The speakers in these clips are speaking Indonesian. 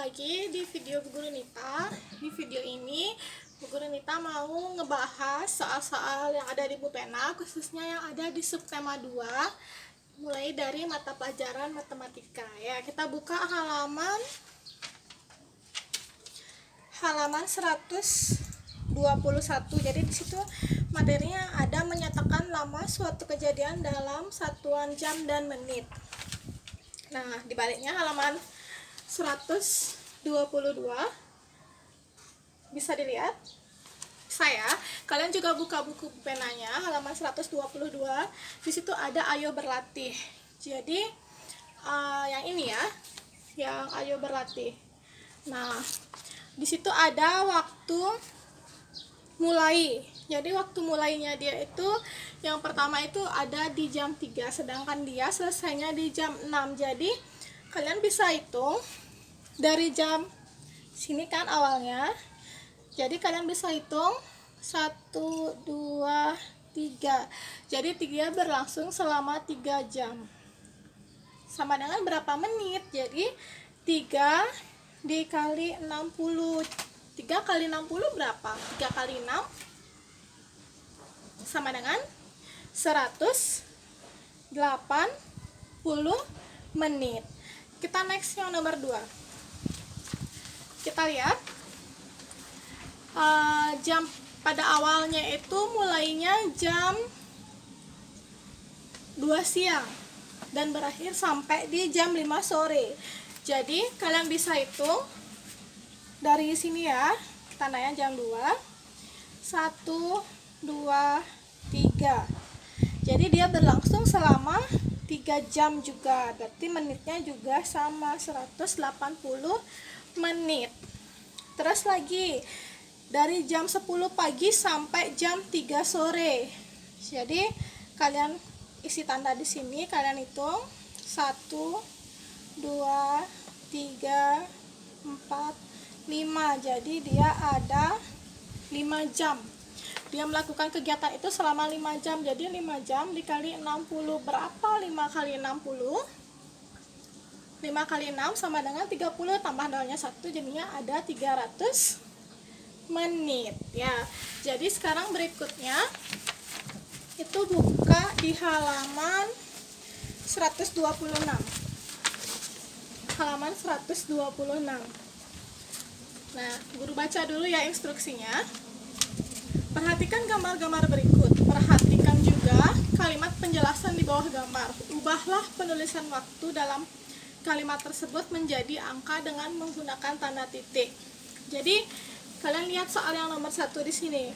lagi di video Bu Guru Nita. Di video ini Bu Guru Nita mau ngebahas soal-soal yang ada di buku pena, khususnya yang ada di subtema 2, mulai dari mata pelajaran matematika. Ya, kita buka halaman 121. Jadi di situ materinya ada menyatakan lama suatu kejadian dalam satuan jam dan menit. Nah, di baliknya halaman 122 bisa dilihat. Kalian juga buka buku penanya halaman 122. Di situ ada ayo berlatih. Jadi yang ini ya, yang ayo berlatih. Nah, di situ ada waktu mulai. Jadi waktu mulainya dia itu yang pertama itu ada di jam 3, sedangkan dia selesainya di jam 6. Jadi kalian bisa hitung dari jam sini kan awalnya. Jadi kalian bisa hitung 1, 2, 3. Jadi 3 berlangsung selama 3 jam. Sama dengan berapa menit? Jadi 3 dikali 60. 3 kali 60 berapa? 3 kali 6 sama dengan 180 menit. Kita next yang nomor 2. Kita lihat jam pada awalnya itu mulainya jam 2 siang dan berakhir sampai di jam 5 sore. Jadi kalian bisa hitung dari sini ya, tandanya jam 2, 1, 2, 3. Jadi dia berlangsung selama 3 jam juga, berarti menitnya juga sama, 180 menit. Terus lagi dari jam 10 pagi sampai jam 3 sore. Jadi kalian isi tanda di sini, kalian hitung 1, 2, 3, 4, 5. Jadi dia ada 5 jam. Dia melakukan kegiatan itu selama 5 jam. Jadi 5 jam dikali 60 berapa? 5 kali 60. 5 kali 6 sama dengan 30, tambah nolnya 1, jadinya ada 300 menit ya. Jadi sekarang berikutnya itu buka di halaman 126. Halaman 126. Nah, guru baca dulu ya instruksinya. Perhatikan gambar-gambar berikut. Perhatikan juga kalimat penjelasan di bawah gambar. Ubahlah penulisan waktu dalam kalimat tersebut menjadi angka dengan menggunakan tanda titik. Jadi, kalian lihat soal yang nomor 1 di sini.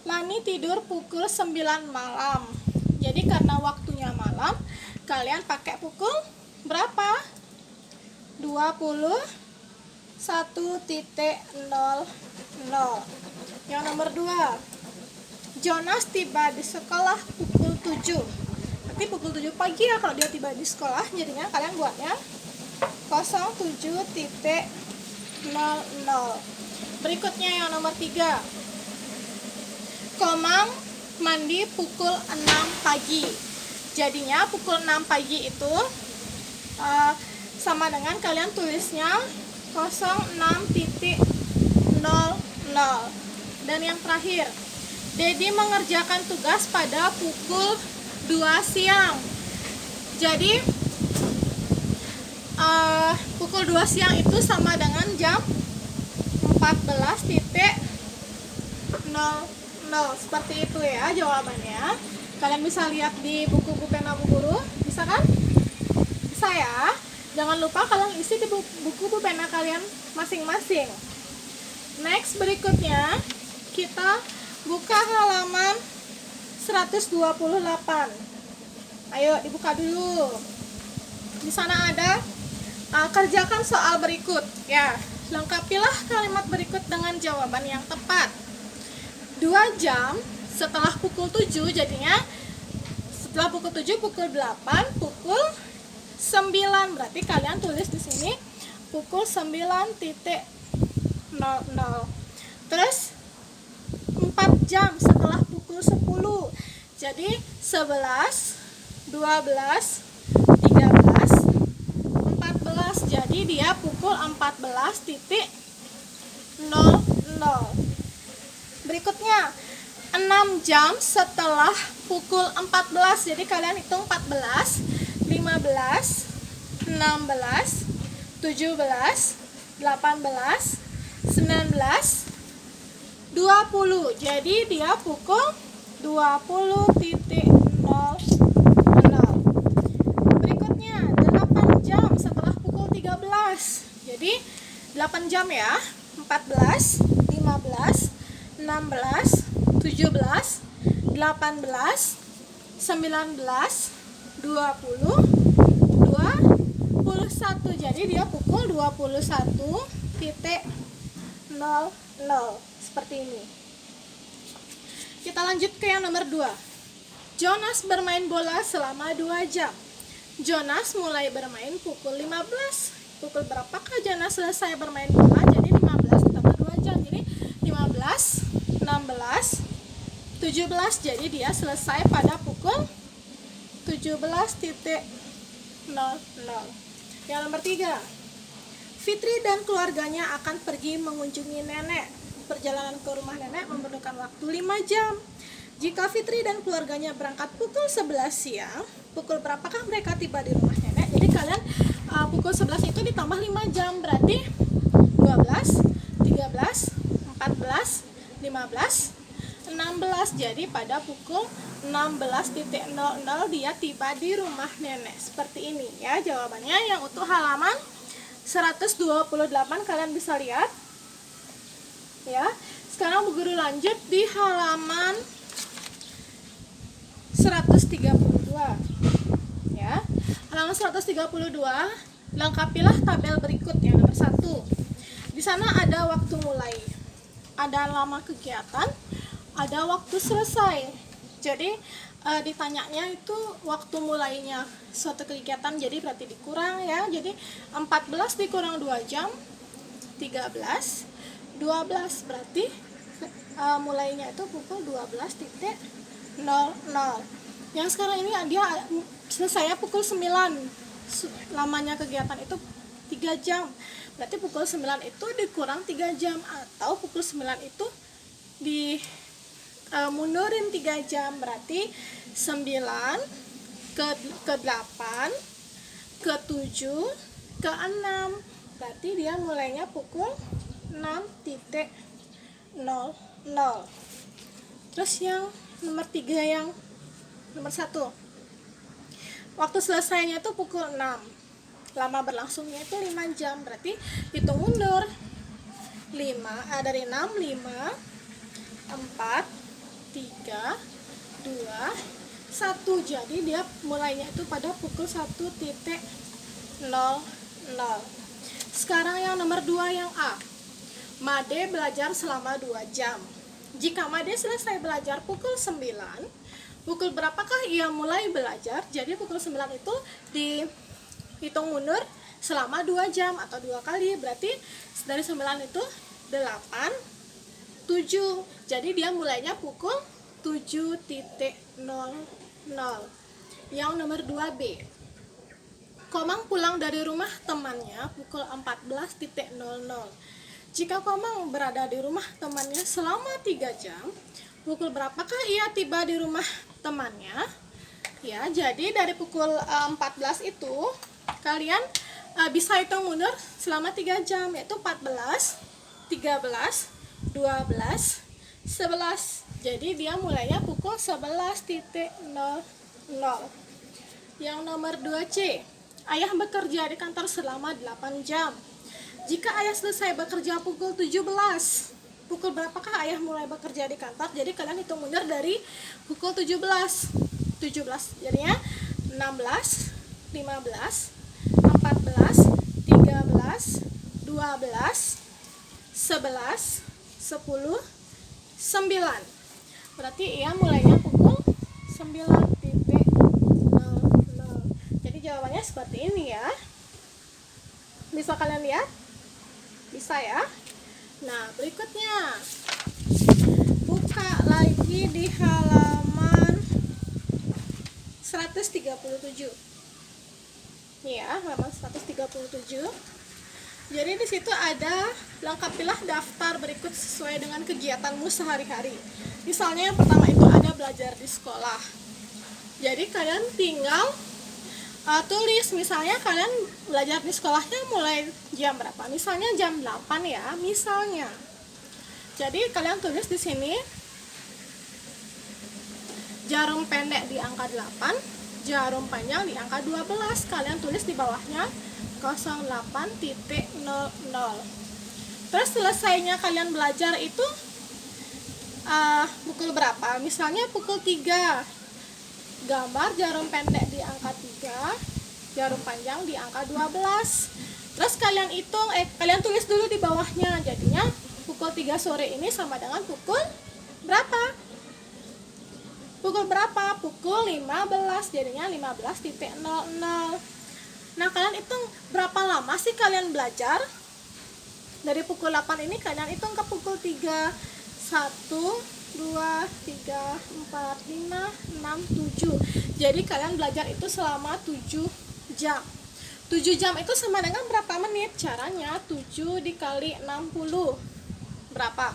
Lani tidur pukul 9 malam. Jadi, karena waktunya malam, kalian pakai pukul berapa? 21.00. Yang nomor 2, Jonas tiba di sekolah pukul 7. Nanti pukul 7 pagi ya kalau dia tiba di sekolah. Jadinya kalian buatnya 07.00. Berikutnya yang nomor 3, Komang mandi pukul 6 pagi. Jadinya pukul 6 pagi itu sama dengan kalian tulisnya 06.00. Dan yang terakhir, Dedi mengerjakan tugas pada pukul 2 siang. Jadi pukul 2 siang itu sama dengan jam 14.00. Seperti itu ya jawabannya. Kalian bisa lihat di buku pena Bu Guru, bisa kan? Bisa ya. Jangan lupa kalian isi di buku pena kalian masing-masing. Next, berikutnya kita buka halaman 128. Ayo dibuka dulu. Di sana ada kerjakan soal berikut ya. Lengkapilah kalimat berikut dengan jawaban yang tepat. 2 jam setelah pukul 7, jadinya setelah pukul 7 pukul 8, pukul 9. Berarti kalian tulis di sini pukul 9.00. Terus 4 jam setelah pukul 10. Jadi 11, 12, 13, 14. Jadi Jadi dia pukul 14.00. Berikutnya 6 jam setelah pukul 14. Jadi kalian hitung 14, 15, 16, 17, 18, 19, 20. Jadi dia pukul 20.00. Berikutnya 8 jam setelah pukul 13. Jadi 8 jam ya. 14, 15, 16, 17, 18, 19, 20, 21. Jadi dia pukul 21.00. Seperti ini. Kita lanjut ke yang nomor 2. Jonas bermain bola selama 2 jam. Jonas mulai bermain pukul 15. Pukul berapakah Jonas selesai bermain bola? Jadi 15 ditambah 2 jam. Jadi 15, 16, 17. Jadi dia selesai pada pukul 17.00. Yang nomor 3. Fitri dan keluarganya akan pergi mengunjungi nenek. Perjalanan ke rumah nenek memerlukan waktu 5 jam. Jika Fitri dan keluarganya berangkat pukul 11 siang, pukul berapakah mereka tiba di rumah nenek? Jadi kalian pukul 11 itu ditambah 5 jam, berarti 12, 13, 14, 15, 16. Jadi pada pukul 16.00 dia tiba di rumah nenek. Seperti ini ya jawabannya. Yang utuh halaman 128 kalian bisa lihat ya. Sekarang Bu Guru lanjut di halaman 132 ya. Halaman 132, lengkapilah tabel berikut. Yang nomor 1, di sana ada waktu mulai, ada lama kegiatan, ada waktu selesai. Jadi ditanyanya itu waktu mulainya suatu kegiatan, jadi berarti dikurang ya. Jadi 14 dikurang 2 jam 13, 12 berarti mulainya itu pukul 12.00. Yang sekarang ini dia selesai pukul 9. Lamanya kegiatan itu 3 jam. Berarti pukul 9 itu dikurang 3 jam, atau pukul 9 itu mundurin 3 jam. Berarti 9 ke 8 ke 7 ke 6. Berarti dia mulainya pukul 6.00. Terus yang nomor 3, yang nomor 1, waktu selesainya itu pukul 6. Lama berlangsungnya itu 5 jam. Berarti hitung mundur 5 dari 6, 5, 4, 3, 2, 1. Jadi dia mulainya itu pada pukul 1.00. Sekarang yang nomor 2, yang A. Made belajar selama 2 jam. Jika Made selesai belajar pukul 9, pukul berapakah ia mulai belajar? Jadi pukul 9 itu dihitung mundur selama 2 jam atau 2 kali. Berarti dari 9 itu 8, 7. Jadi dia mulainya pukul 7.00. Yang nomor 2B. Komang pulang dari rumah temannya pukul 14.00. Jika Komang berada di rumah temannya selama 3 jam, pukul berapakah ia tiba di rumah temannya? Ya, jadi dari pukul 14 itu kalian bisa hitung mundur selama 3 jam, yaitu 14, 13, 12, 11. Jadi dia mulainya pukul 11.00. Yang nomor 2C. Ayah bekerja di kantor selama 8 jam. Jika ayah selesai bekerja pukul 17, pukul berapakah ayah mulai bekerja di kantor? Jadi kalian hitung mundur dari pukul 17. Jadinya 16, 15, 14, 13, 12, 11, 10, 9. Berarti ia mulainya pukul 9.00. Jadi jawabannya seperti ini ya. Bisa kalian lihat? Bisa ya? Nah, berikutnya buka lagi di halaman 137. Nih ya, halaman 137. Jadi di situ ada lengkapilah daftar berikut sesuai dengan kegiatanmu sehari-hari. Misalnya yang pertama itu ada belajar di sekolah. Jadi kalian tinggal tulis, misalnya kalian belajar di sekolahnya mulai jam berapa? Misalnya jam 8 ya, misalnya. Jadi kalian tulis di sini jarum pendek di angka 8, jarum panjang di angka 12. Kalian tulis di bawahnya 08.00. Terus selesainya kalian belajar itu pukul berapa? Misalnya pukul 3. Gambar jarum pendek di angka 3, jarum panjang di angka 12. Terus kalian hitung, kalian tulis dulu di bawahnya. Jadinya pukul 3 sore ini sama dengan pukul berapa? Pukul berapa? Pukul 15. Jadinya 15.00. Nah, kalian hitung berapa lama sih kalian belajar? Dari pukul 8 ini kalian hitung ke pukul 3. 1, 2, 3, 4, 5, 6, 7. Jadi kalian belajar itu selama 7 jam. 7 jam itu sama dengan berapa menit? Caranya 7 dikali 60. Berapa?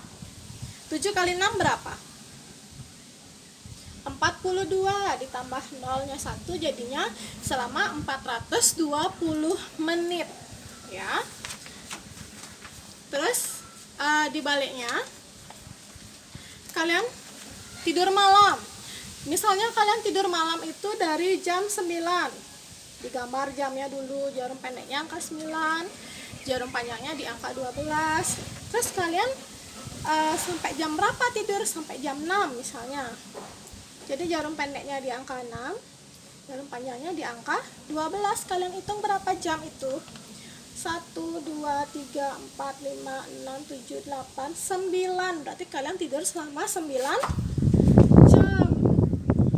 7 kali 6 berapa? 42 ditambah nolnya 1, jadinya selama 420 menit ya. Terus dibaliknya kalian tidur malam. Misalnya kalian tidur malam itu dari jam 9. Digambar jamnya dulu, jarum pendeknya angka 9, jarum panjangnya di angka 12. Terus kalian sampai jam berapa tidur? Sampai jam 6 misalnya. Jadi jarum pendeknya di angka 6, jarum panjangnya di angka 12. Kalian hitung berapa jam itu? 1, 2, 3, 4, 5, 6, 7, 8, 9. Berarti kalian tidur selama 9 jam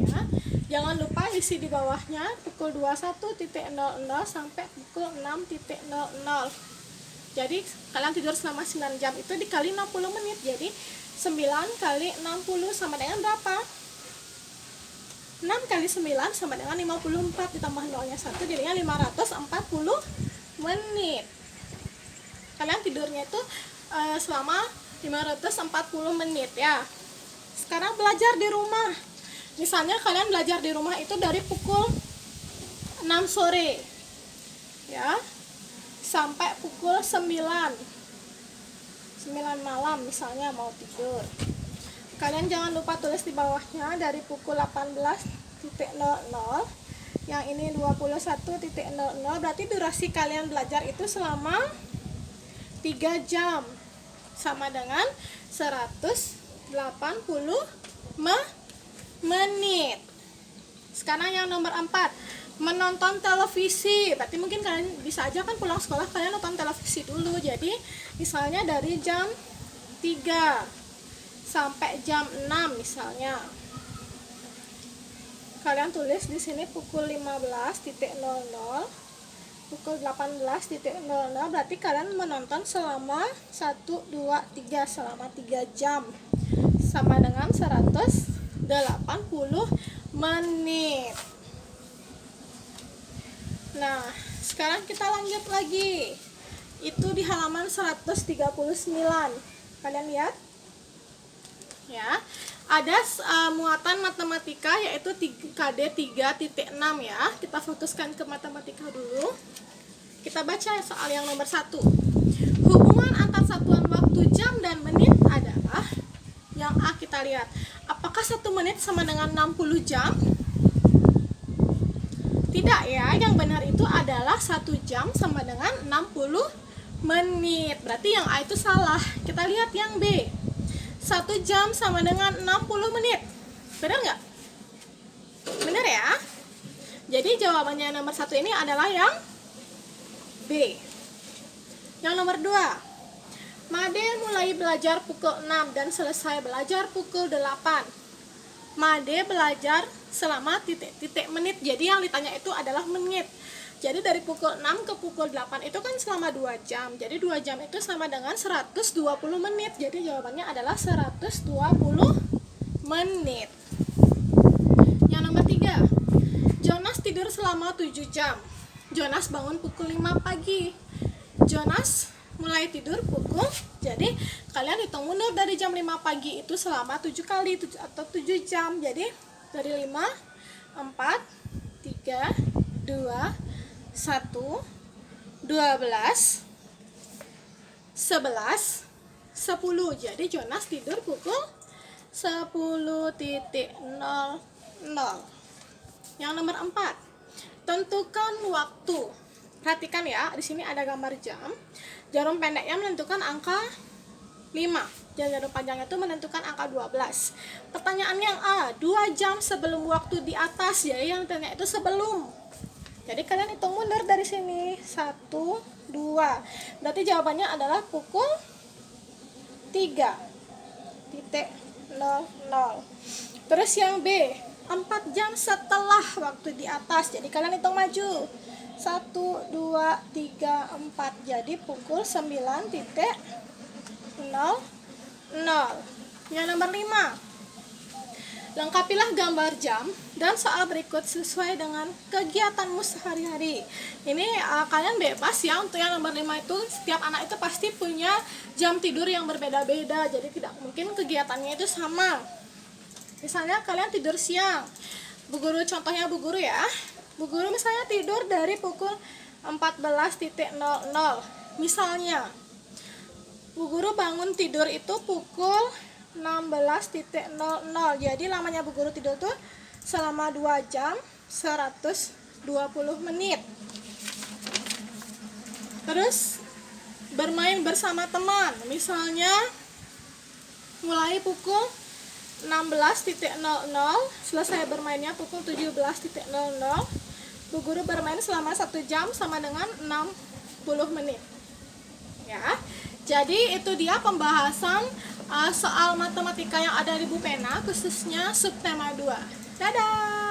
ya. Jangan lupa isi di bawahnya pukul 21.00 sampai pukul 6.00. Jadi kalian tidur selama 9 jam itu dikali 60 menit. Jadi 9 kali 60 sama dengan berapa? 6 kali 9 sama dengan 54 ditambah nolnya 1, jadinya 540 menit. Kalian tidurnya itu selama 540 menit ya. Sekarang belajar di rumah. Misalnya kalian belajar di rumah itu dari pukul 6 sore ya sampai pukul 9 malam misalnya mau tidur. Kalian jangan lupa tulis di bawahnya dari pukul 18.00, yang ini 21.00. Berarti durasi kalian belajar itu selama 3 jam sama dengan 180 menit. Sekarang yang nomor 4, menonton televisi. Berarti mungkin kalian bisa aja kan pulang sekolah kalian nonton televisi dulu. Jadi misalnya dari jam 3 sampai jam 6 misalnya. Kalian tulis di sini pukul 15.00, pukul 18.00. Berarti kalian menonton selama 1, 2, 3 selama 3 jam sama dengan 180 menit. Nah, sekarang kita lanjut lagi. Itu di halaman 139. Kalian lihat? Ya, ada muatan matematika yaitu KD 3.6 ya. Kita fokuskan ke matematika dulu. Kita baca soal yang nomor 1. Hubungan antar satuan waktu jam dan menit adalah yang A. Kita lihat, apakah 1 menit sama dengan 60 jam? Tidak ya, yang benar itu adalah 1 jam sama dengan 60 menit. Berarti yang A itu salah. Kita lihat yang B. 1 jam sama dengan 60 menit. Benar nggak? Benar ya? Jadi jawabannya nomor 1 ini adalah yang B. Yang nomor 2. Made mulai belajar pukul 6 dan selesai belajar pukul 8. Made belajar selama titik-titik menit. Jadi yang ditanya itu adalah menit. Jadi dari pukul 6 ke pukul 8 itu kan selama 2 jam. Jadi 2 jam itu sama dengan 120 menit. Jadi jawabannya adalah 120 menit. Yang nomor 3. Jonas tidur selama 7 jam. Jonas bangun pukul 5 pagi. Jonas mulai tidur pukul, jadi kalian hitung mundur dari jam 5 pagi itu selama 7 kali atau 7 jam. Jadi dari 5, 4, 3, 2, 1, 12, 11, 10. Jadi Jonas tidur pukul 10.00. Yang nomor 4, tentukan waktu. Perhatikan ya, di sini ada gambar jam. Jarum pendeknya menentukan angka 5, dan jarum panjangnya itu menentukan angka 12. Pertanyaan yang A, 2 jam sebelum waktu di atas, jadi yang tanya itu sebelum. Jadi kalian hitung mundur dari sini, 1, 2. Berarti jawabannya adalah pukul 3.00. Terus yang B, 4 jam setelah waktu di atas. Jadi kalian hitung maju, 1, 2, 3, 4. Jadi pukul 9.00. Yang nomor 5, lengkapilah gambar jam dan soal berikut sesuai dengan kegiatanmu sehari-hari. Ini kalian bebas ya, untuk yang nomor 5 itu setiap anak itu pasti punya jam tidur yang berbeda-beda, jadi tidak mungkin kegiatannya itu sama. Misalnya kalian tidur siang, Bu Guru, contohnya Bu Guru ya, Bu Guru misalnya tidur dari pukul 14.00. Misalnya Bu Guru bangun tidur itu pukul 16.00. Jadi lamanya Bu Guru tidur tuh selama 2 jam 120 menit. Terus bermain bersama teman, misalnya mulai pukul 16.00, selesai bermainnya pukul 17.00. Bu Guru bermain selama 1 jam sama dengan 60 menit. Ya. Jadi itu dia pembahasan soal matematika yang ada di Bu Pena, khususnya subtema 2. Dadah!